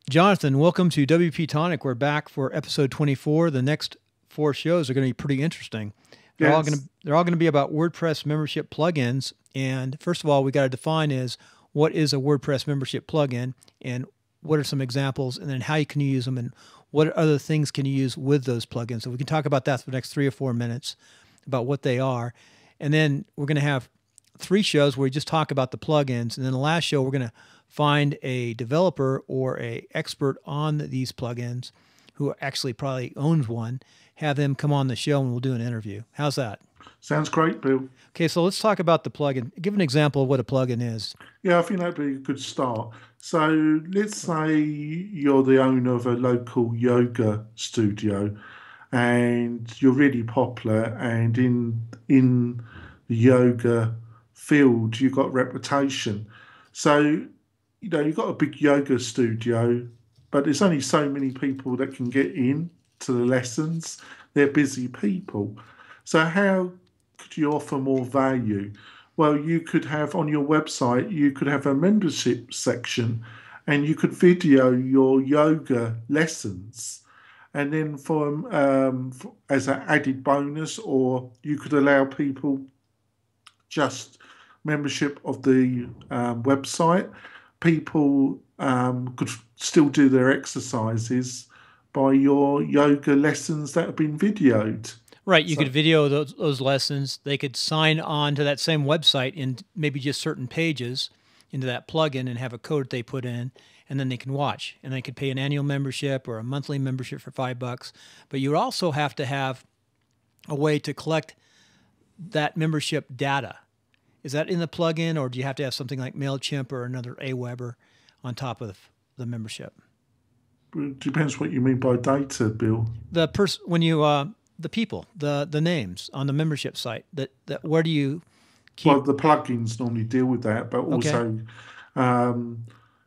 Jonathan, welcome to WP-Tonic. We're back for episode 24. The next 4 shows are going to be pretty interesting. They're all Yes. going to be about WordPress membership plugins. And first of all, we got to define is what is a WordPress membership plugin and what are some examples, and then how you can use them and what other things can you use with those plugins. So we can talk about that for the next 3 or 4 minutes about what they are. And then we're going to have 3 shows where we just talk about the plugins. And then the last show, we're going to find a developer or a expert on these plugins who actually probably owns one, have them come on the show and we'll do an interview. How's that? Sounds great, Bill. Okay, so let's talk about the plugin. Give an example of what a plugin is. Yeah, I think that'd be a good start. So let's say you're the owner of a local yoga studio and you're really popular, and in the yoga field you've got reputation. So, you've got a big yoga studio, but there's only so many people that can get in to the lessons. They're busy people. So how could you offer more value? Well, you could have on your website, you could have a membership section and you could video your yoga lessons. And then as an added bonus, or you could allow people just membership of the website. People could still do their exercises by your yoga lessons that have been videoed. Right, you So, could video those lessons. They could sign on to that same website in maybe just certain pages into that plugin and have a code they put in, and then they can watch. And they could pay an annual membership or a monthly membership for $5. But you also have to have a way to collect that membership data. Is that in the plugin, or do you have to have something like MailChimp or another Aweber on top of the membership? it depends what you mean by data, Bill. The the people, the names on the membership site. That where do you Well, keep? the plugins normally deal with that, but Okay, also,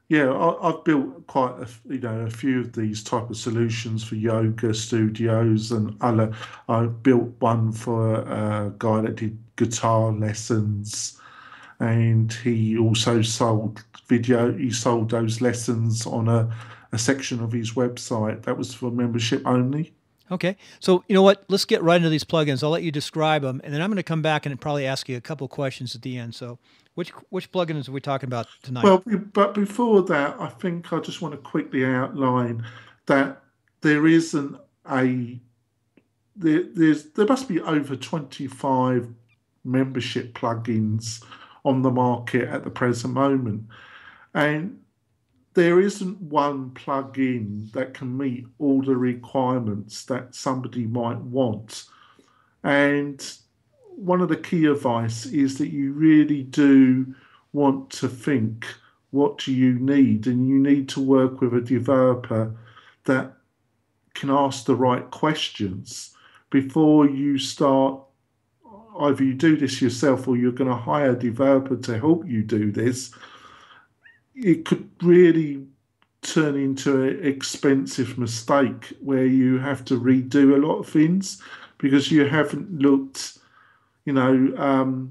yeah, I've built quite a few of these type of solutions for yoga studios and other. I built one for a guy that did guitar lessons, and he also sold video. He sold those lessons on a section of his website that was for membership only. okay. So you know what? Let's get right into these plugins. I'll let you describe them, and then I'm going to come back and probably ask you a couple questions at the end. So, which plugins are we talking about tonight? But before that, I think I just want to quickly outline that there isn't a there must be over 25 membership plugins on the market at the present moment, and there isn't one plugin that can meet all the requirements that somebody might want. And one of the key advice is that you really do want to think, what do you need? And you need to work with a developer that can ask the right questions before you start. Either you do this yourself or you're going to hire a developer to help you do this. It could really turn into an expensive mistake where you have to redo a lot of things because you haven't looked, you know,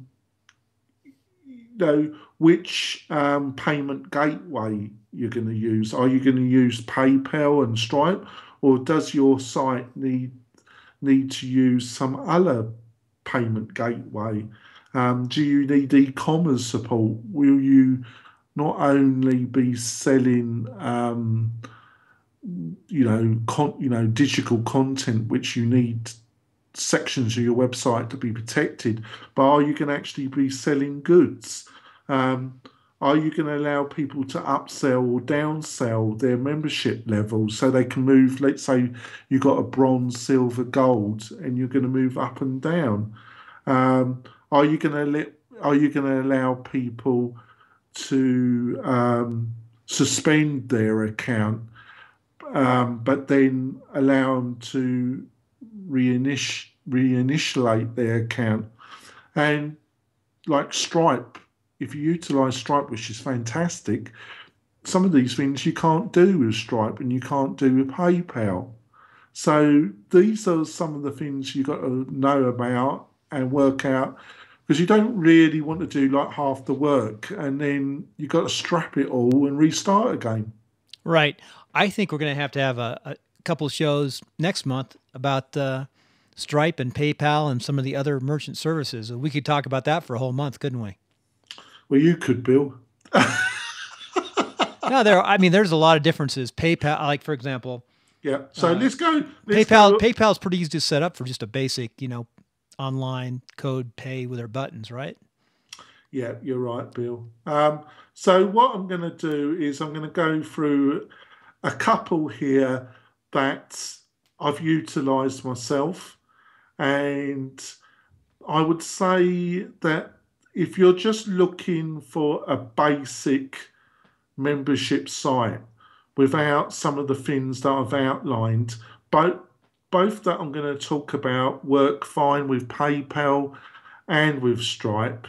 which payment gateway you're going to use. Are you going to use PayPal and Stripe, or does your site need to use some other payment gateway? Do you need e-commerce support? Will you not only be selling, digital content, which you need sections of your website to be protected, but are you going to actually be selling goods? Um, are you going to allow people to upsell or downsell their membership levels so they can move? Let's say you've got a bronze, silver, gold, and you're going to move up and down. Um, are you going to allow people to suspend their account, but then allow them to reinitiate their account? And like Stripe, if you utilize Stripe, which is fantastic, some of these things you can't do with Stripe and you can't do with PayPal. So these are some of the things you got to know about and work out, because you don't really want to do like half the work and then you got to strap it all and restart again. Right. I think we're going to have a couple of shows next month about Stripe and PayPal and some of the other merchant services. We could talk about that for a whole month, couldn't we? Well, you could, Bill. No, there's a lot of differences. PayPal, like for example, Yeah. So let's go. PayPal's pretty easy to set up for just a basic, online code pay with their buttons, right? Yeah, you're right, Bill. So what I'm going to do is I'm going to go through a couple here that I've utilised myself, and I would say that if you're just looking for a basic membership site without some of the things that I've outlined, both that I'm going to talk about work fine with PayPal and with Stripe.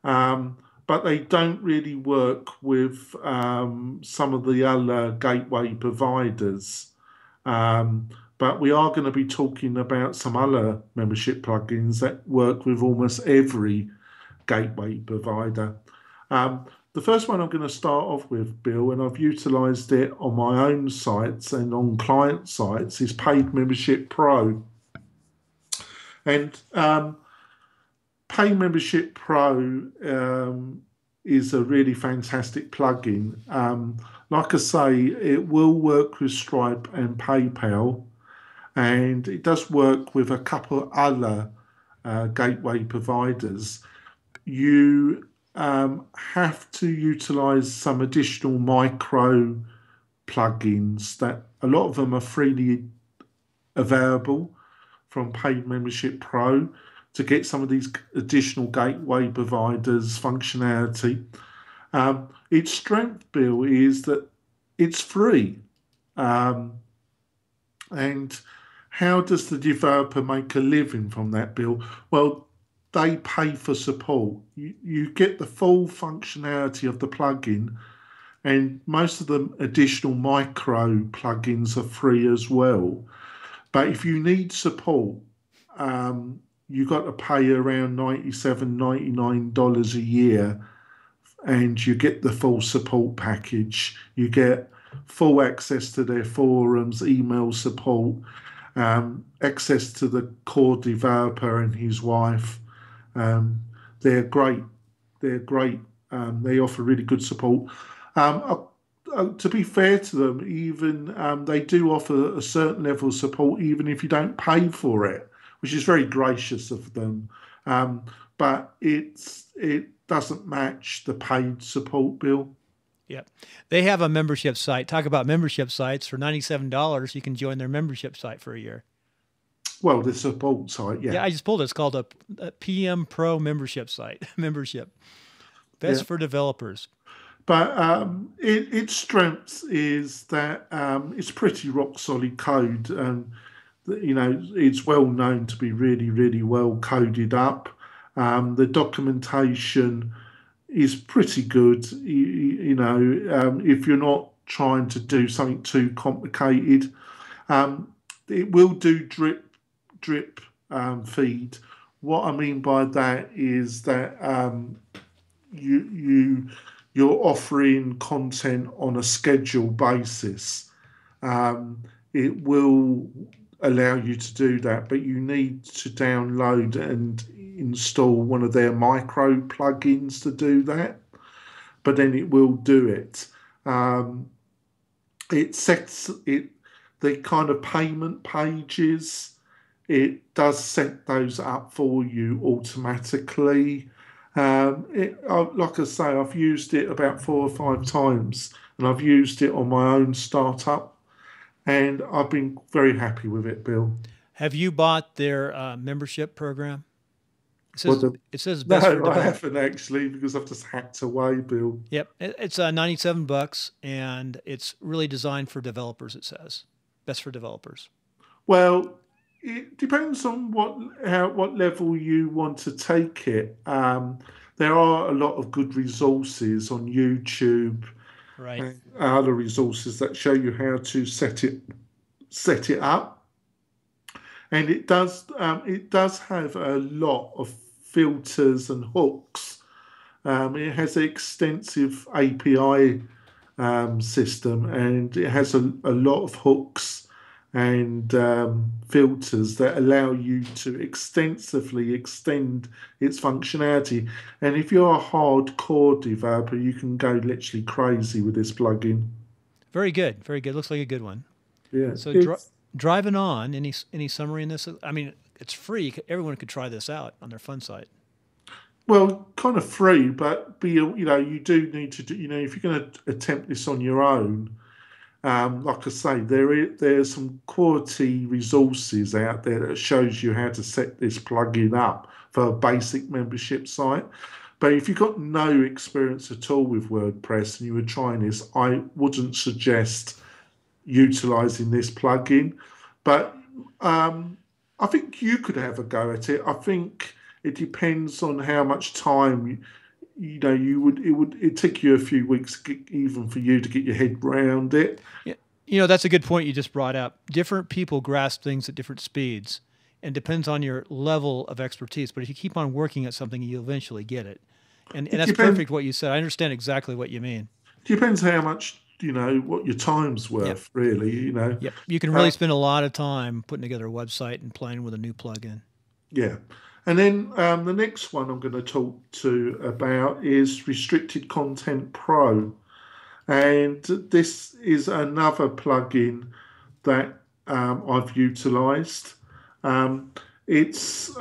But they don't really work with some of the other gateway providers. But we are going to be talking about some other membership plugins that work with almost every gateway provider. The first one I'm going to start off with, Bill, and I've utilised it on my own sites and on client sites, is Paid Membership Pro. And Pay Membership Pro is a really fantastic plugin. Like I say, it will work with Stripe and PayPal, and it does work with a couple of other gateway providers. You have to utilize some additional micro plugins that a lot of them are freely available from Paid Membership Pro to get some of these additional gateway providers functionality. Its strength, Bill, is that it's free. And how does the developer make a living from that, Bill? Well, they pay for support. You get the full functionality of the plugin, and most of the additional micro plugins are free as well. But if you need support, you got to pay around $97, $99 a year, and you get the full support package. You get full access to their forums, email support, access to the core developer and his wife. They're great. They're great. They offer really good support. To be fair to them, even they do offer a certain level of support, even if you don't pay for it, which is very gracious of them. But it doesn't match the paid support, Bill. Yep. They have a membership site. Talk about membership sites. For $97, you can join their membership site for a year. Well, the support site, yeah. Yeah, I just pulled it. It's called a PM Pro membership site. Membership. Best for developers. But its strengths is that it's pretty rock solid code. It's well known to be really, really well coded up. The documentation is pretty good. If you're not trying to do something too complicated, it will do drip feed. What I mean by that is that you're offering content on a schedule basis. It will allow you to do that, but you need to download and install one of their micro plugins to do that. But then it will do it. It sets it the kind of payment pages. It does set those up for you automatically. Like I say, I've used it about 4 or 5 times, and I've used it on my own startup, and I've been very happy with it, Bill. Have you bought their membership program? It says best for developers. No, I haven't actually, because I've just hacked away, Bill. Yep, it's $97, and it's really designed for developers. It says best for developers. Well, it depends on what level you want to take it. There are a lot of good resources on YouTube, right, and other resources that show you how to set it up, and it does have a lot of filters and hooks. It has extensive API system, and it has a lot of hooks and filters that allow you to extensively extend its functionality. And if you're a hardcore developer, you can go literally crazy with this plugin. Very good. Very good. Looks like a good one. Yeah, So it's driving on, any summary in this? I mean, it's free. Everyone could try this out on their fun site. well, kind of free, but you do need to do, if you're going to attempt this on your own, like I say, there's some quality resources out there that shows you how to set this plugin up for a basic membership site. But if you've got no experience at all with WordPress and you were trying this, I wouldn't suggest utilizing this plugin. But I think you could have a go at it. I think it depends on how much time it'd take you a few weeks even for you to get your head round it. Yeah. That's a good point you just brought up. Different people grasp things at different speeds and depends on your level of expertise. But if you keep on working at something, you'll eventually get it. And It that's depends. perfect what you said. I understand exactly what you mean. Depends how much what your time's Yep. worth, really. Yep. You can really Uh, spend a lot of time putting together a website and playing with a new plugin. yeah. And then the next one I'm going to talk to about is Restricted Content Pro. And this is another plugin that I've utilized. Um, it's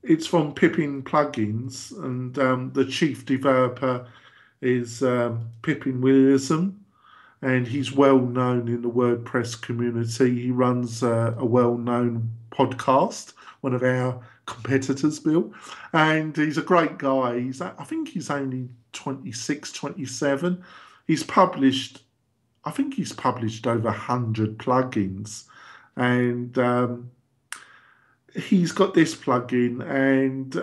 it's from Pippin Plugins, and the chief developer is Pippin Williams, and he's well known in the WordPress community. He runs a well known podcast, one of our competitors, Bill, and he's a great guy. I think he's only 26, 27. He's published, I think he's published over 100 plugins, and he's got this plugin, and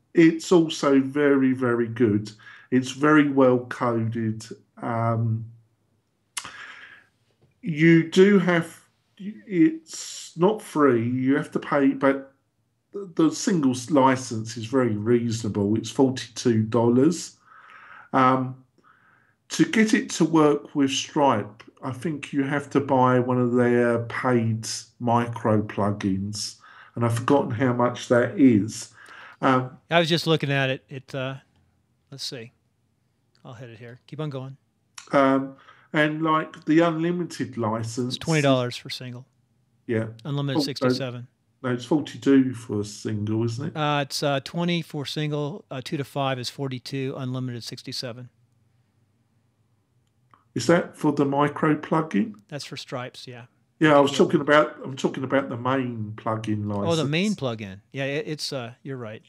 it's also very, very good. It's very well coded. Um, you do have, it's not free. You have to pay, but the single license is very reasonable. It's $42. Um, to get it to work with Stripe, I think you have to buy one of their paid micro plugins, and I've forgotten how much that is. Um, I was just looking at it. Let's see. I'll hit it here. Keep on going. um, and like the unlimited It's license, $20 for single. yeah. Unlimited Oh, no, 67. no, it's 42 for a single, isn't it? It's 20 for single. 2 to 5 is 42. Unlimited 67. Is that for the micro plugin? That's for Stripes. Yeah. Yeah, You can get. I'm talking about the main plugin Oh, the main license. plugin. Yeah, it's. You're right.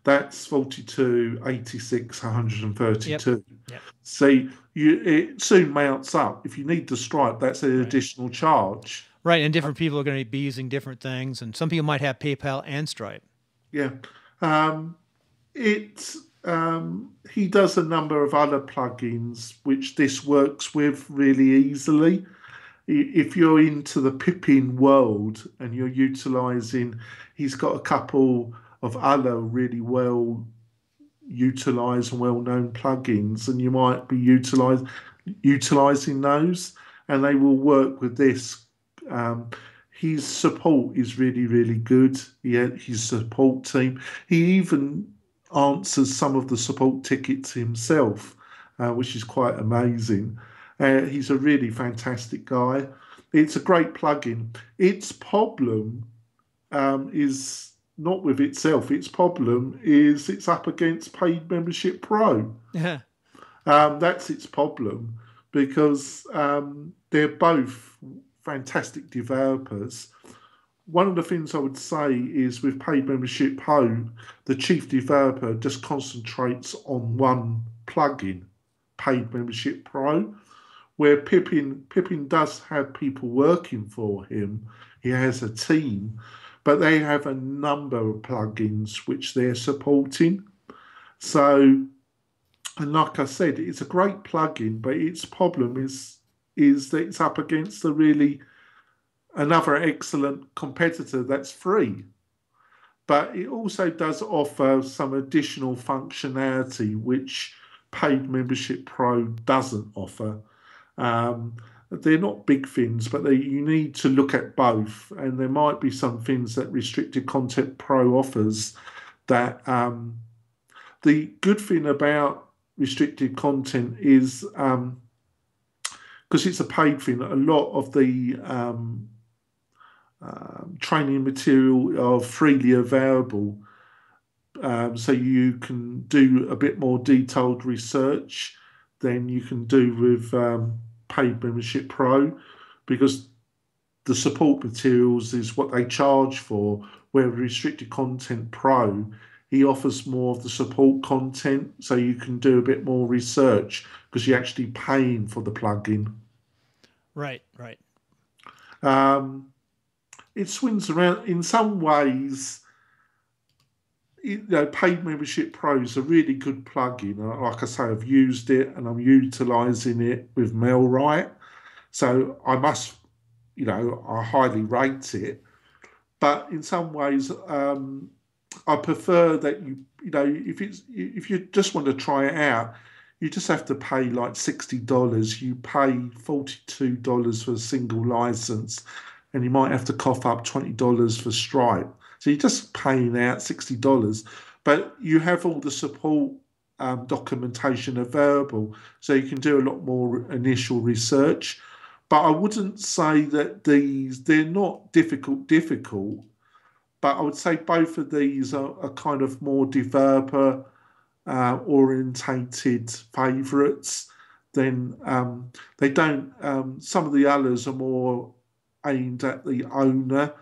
That's 42, 86, Yep. 132. Yep. See, it soon mounts up. If you need the Stripe, that's an Right. additional charge. Right, and different people are going to be using different things, and some people might have PayPal and Stripe. Yeah. Um, it he does a number of other plugins which this works with really easily. If you're into the Pippin world and you're utilizing, he's got a couple of other really well utilized and well-known plugins, and you might be utilizing those, and they will work with this. Um, his support is really, really good. His support team. He even answers some of the support tickets himself, which is quite amazing. He's a really fantastic guy. It's a great plugin. Its problem is not with itself. Its problem is it's up against Paid Membership Pro. Yeah. That's its problem because they're both fantastic developers. One of the things I would say is with Paid Membership Pro, the chief developer just concentrates on one plugin, Paid Membership Pro, where Pippin does have people working for him. He has a team, but they have a number of plugins which they're supporting. So, and like I said, it's a great plugin, but its problem is that it's up against another excellent competitor that's free. But it also does offer some additional functionality which Paid Membership Pro doesn't offer. They're not big things, but you need to look at both. And there might be some things that Restricted Content Pro offers that the good thing about restricted content is because it's a paid thing, a lot of the training material are freely available. So you can do a bit more detailed research than you can do with Paid Membership Pro, because the support materials is what they charge for, where Restricted Content Pro, he offers more of the support content, so you can do a bit more research because you're actually paying for the plugin. Right, right. It swings around in some ways. Paid Membership Pro is a really good plugin. Like I say, I've used it and I'm utilising it with MailRite. So I must, I highly rate it. But in some ways, I prefer that if you just want to try it out, you just have to pay like $60. You pay $42 for a single license, and you might have to cough up $20 for Stripe. So you're just paying out $60, but you have all the support documentation available, so you can do a lot more initial research. But I wouldn't say that they're not difficult, but I would say both of these are kind of more developer orientated favourites. Then they don't. Some of the others are more aimed at the owner,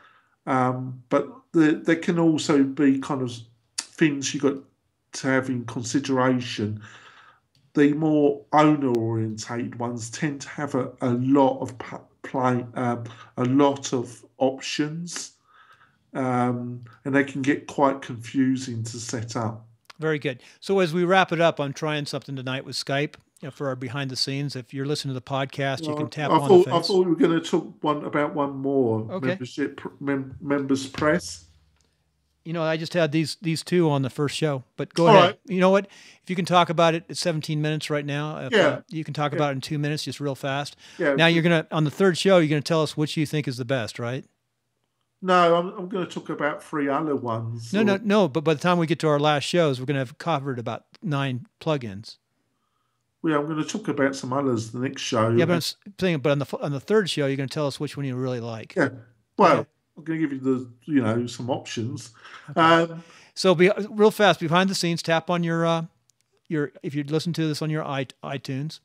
but there can also be kind of things you've got to have in consideration. The more owner-orientated ones tend to have a lot of a lot of options, and they can get quite confusing to set up. Very good. So as we wrap it up, I'm trying something tonight with Skype for our behind the scenes. If you're listening to the podcast, you can tap on the face. I thought we were going to talk about one more. Okay. Members Press. I just had these two on the first show, but go ahead. Right. You know what? If you can talk about it, it's 17 minutes right now. You can talk about it in 2 minutes, just real fast. Yeah. Now on the third show, you're going to tell us which you think is the best, right? No, I'm going to talk about 3 other ones. No. But by the time we get to our last shows, we're going to have covered about 9 plugins. Well, I'm going to talk about some others the next show. Yeah, but on the third show, you're going to tell us which one you really like. Yeah. Well, okay. I'm going to give you some options. Okay. So be real fast behind the scenes. Tap on your if you listen to this on your iTunes,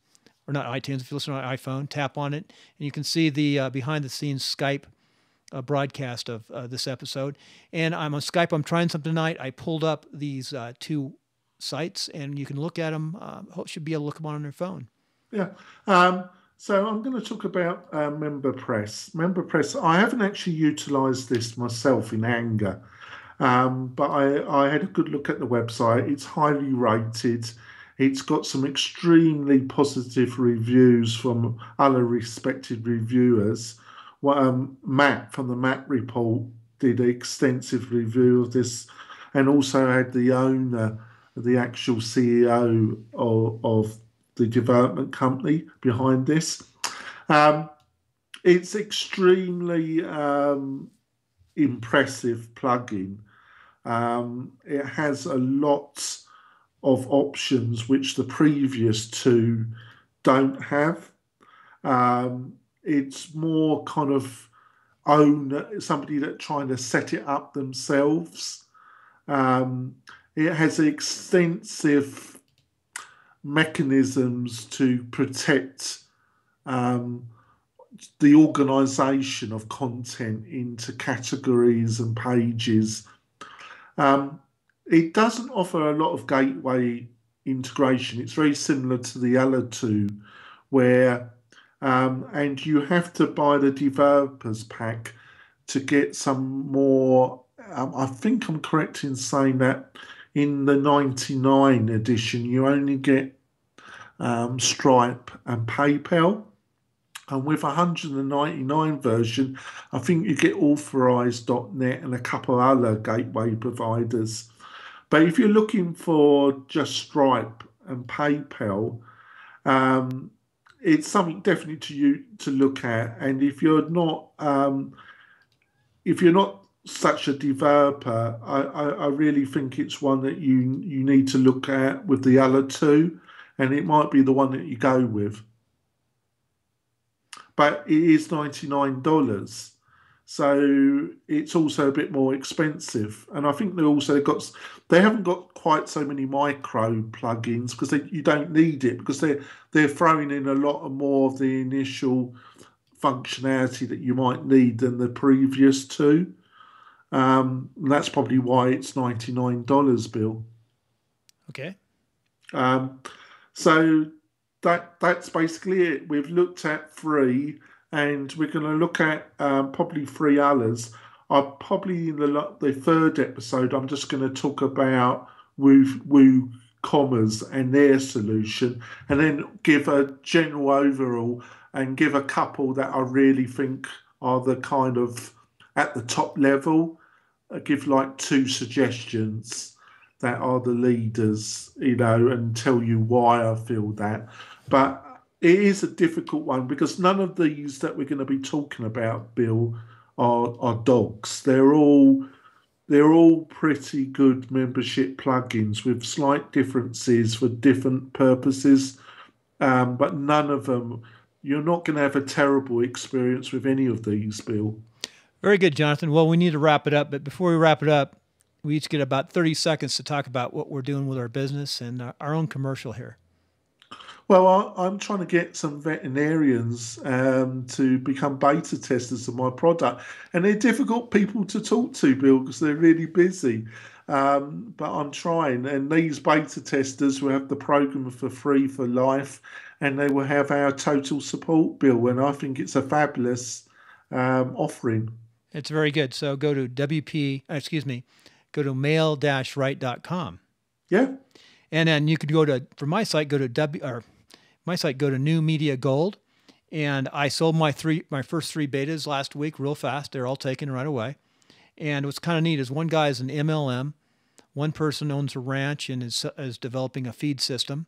or not iTunes, if you listen on an iPhone, tap on it, and you can see the behind the scenes Skype broadcast of this episode. And I'm on Skype. I'm trying something tonight. I pulled up these 2 sites, and you can look at them. Should be able to look them on your phone. Yeah. So I'm going to talk about MemberPress. MemberPress, I haven't actually utilised this myself in anger, but I had a good look at the website. It's highly rated. It's got some extremely positive reviews from other respected reviewers. Matt from the Matt Report did an extensive review of this, and also had the owner, the actual CEO of the development company behind this. It's extremely impressive plugin. It has a lot of options which the previous 2 don't have. It's more kind of somebody that trying to set it up themselves. It has extensive mechanisms to protect the organisation of content into categories and pages. It doesn't offer a lot of gateway integration. It's very similar to the other 2, where and you have to buy the developers pack to get some more. I think I'm correct in saying that in the 99 edition, you only get Stripe and PayPal. And with 199 version, I think you get Authorize.net and a couple other gateway providers. But if you're looking for just Stripe and PayPal, it's something definitely to look at. And if you're not such a developer, I really think it's one that you need to look at with the other two, and it might be the one that you go with. But it is $99. So it's also a bit more expensive, and I think they haven't got quite so many micro plugins because you don't need it, because they're throwing in a lot more of the initial functionality that you might need than the previous two. And that's probably why it's $99, Bill. Okay. So that's basically it. We've looked at three, and we're going to look at probably three others. Probably in the third episode, I'm just going to talk about WooCommerce and their solution, and then give a general overall and give a couple that I really think are the kind of at the top level. Give like two suggestions that are the leaders, and tell you why I feel that. But it is a difficult one because none of these that we're going to be talking about, Bill, are dogs. They're all pretty good membership plugins with slight differences for different purposes. But none of them, you're not going to have a terrible experience with any of these, Bill. Very good, Jonathan. Well, we need to wrap it up, but before we wrap it up, we each get about 30 seconds to talk about what we're doing with our business and our own commercial here. Well, I'm trying to get some veterinarians to become beta testers of my product. And they're difficult people to talk to, Bill, because they're really busy. But I'm trying. And these beta testers will have the program for free for life, and they will have our total support, Bill. And I think it's a fabulous offering. It's very good. So go to go to mail-right.com. Yeah. And then you could go to, for my site, go to New Media Gold. And I sold my first three betas last week real fast. They're all taken right away. And what's kind of neat is one guy is an MLM. One person owns a ranch and is developing a feed system.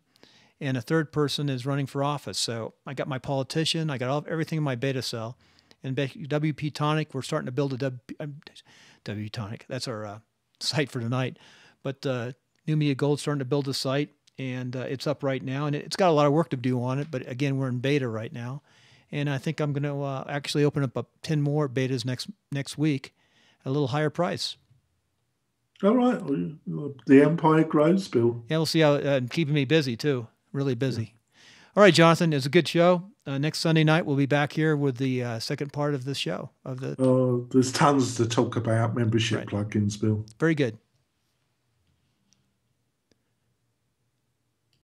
And a third person is running for office. So I got my politician. I got everything in my beta cell. And WP-Tonic, we're starting to build a WP-Tonic. That's our site for tonight. But New Media Gold's starting to build a site, and it's up right now. And it's got a lot of work to do on it, but again, we're in beta right now. And I think I'm going to actually open up 10 more betas next week at a little higher price. All right. The empire grows, Bill. Yeah, we'll see how keeping me busy, too. Really busy. Yeah. All right, Jonathan, it's a good show. Next Sunday night, we'll be back here with the second part of the show. There's tons to talk about membership plugins, Bill. Very good.